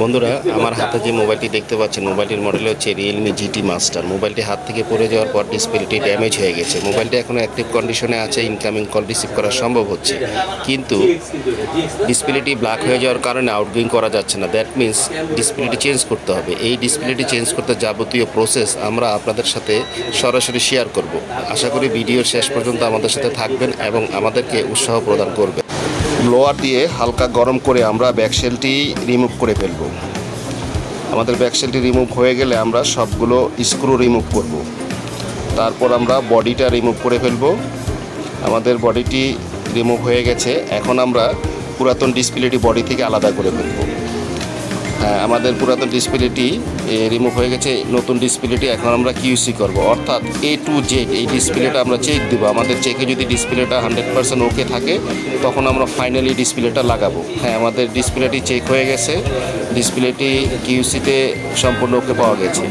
বন্ধুরা, আমার হাতে যে মোবাইলটি দেখতে পাচ্ছেন, মোবাইলটির মডেল হচ্ছে রিয়েলমি জিটি মাস্টার। মোবাইলটি হাত থেকে পড়ে যাওয়ার পর ডিসপ্লেটি ড্যামেজ হয়ে গেছে। মোবাইলটি এখনও অ্যাক্টিভ কন্ডিশনে আছে, ইনকামিং কল রিসিভ করা সম্ভব হচ্ছে, কিন্তু ডিসপ্লেটি ব্ল্যাক হয়ে যাওয়ার কারণে আউটগোয়িং করা যাচ্ছে না। দ্যাট মিন্স ডিসপ্লেটি চেঞ্জ করতে হবে। এই ডিসপ্লেটি চেঞ্জ করতে যাবতীয় প্রসেস আমরা আপনাদের সাথে সরাসরি শেয়ার করব। আশা করি ভিডিওর শেষ পর্যন্ত আমাদের সাথে থাকবেন এবং আমাদেরকে উৎসাহ প্রদান করবেন। ব্লোয়ার দিয়ে হালকা গরম করে আমরা ব্যাকশেলটি রিমুভ করে ফেলব। আমাদের ব্যাকশেলটি রিমুভ হয়ে গেলে আমরা সবগুলো স্ক্রু রিমুভ করব। তারপর আমরা বডিটা রিমুভ করে ফেলব। আমাদের বডিটি রিমুভ হয়ে গেছে। এখন আমরা পুরাতন ডিসপ্লেটি বডি থেকে আলাদা করে ফেলব। আমাদের পুরাতন ডিসপ্লেটি রিমুভ হয়ে গেছে, নতুন ডিসপ্লেটি এখন আমরা কিউসি করব, অর্থাৎ A to Z এই ডিসপ্লেটা আমরা চেক দেবো। আমাদের চেকে যদি ডিসপ্লেটা 100% ওকে থাকে, তখন আমরা ফাইনালি ডিসপ্লেটা লাগাবো। আমাদের ডিসপ্লেটি চেক হয়ে গেছে, ডিসপ্লেটি কিউসিতে সম্পূর্ণ ওকে পাওয়া গেছে।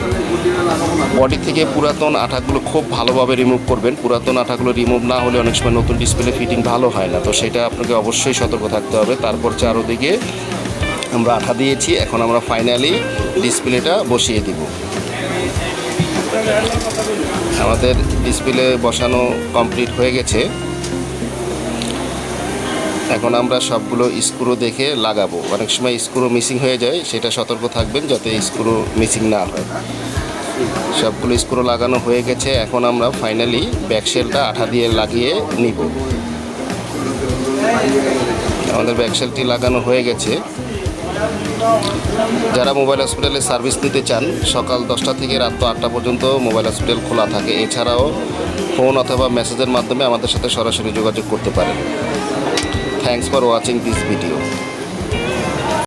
বডি থেকে পুরাতন আঠাগুলো খুব ভালোভাবে রিমুভ করবেন। পুরাতন আঠাগুলো রিমুভ না হলে অনেক সময় নতুন ডিসপ্লে ফিটিং ভালো হয় না, তো সেটা আপনাকে অবশ্যই সতর্ক থাকতে হবে। তারপর চারোদিকে আমরা আঠা দিয়েছি, এখন আমরা ফাইনালি ডিসপ্লেটা বসিয়ে দিব। আমাদের ডিসপ্লে বসানো কমপ্লিট হয়ে গেছে। এখন আমরা সবগুলো স্ক্রু দেখে লাগাবো। অনেক সময় স্ক্রু মিসিং হয়ে যায়, সেটা সতর্ক থাকবেন যাতে স্ক্রু মিসিং না হয়। সবগুলো স্ক্রু লাগানো হয়ে গেছে। এখন আমরা ফাইনালি ব্যাকশেলটা আঠা দিয়ে লাগিয়ে নিব। আমাদের ব্যাকশেলটি লাগানো হয়ে গেছে। যারা মোবাইল হসপিটালে সার্ভিস নিতে চান, সকাল 10টা থেকে রাত 8টা পর্যন্ত মোবাইল হসপিটাল খোলা থাকে। এছাড়াও ফোন অথবা মেসেজের মাধ্যমে আমাদের সাথে সরাসরি যোগাযোগ করতে পারেন। Thanks for watching this video.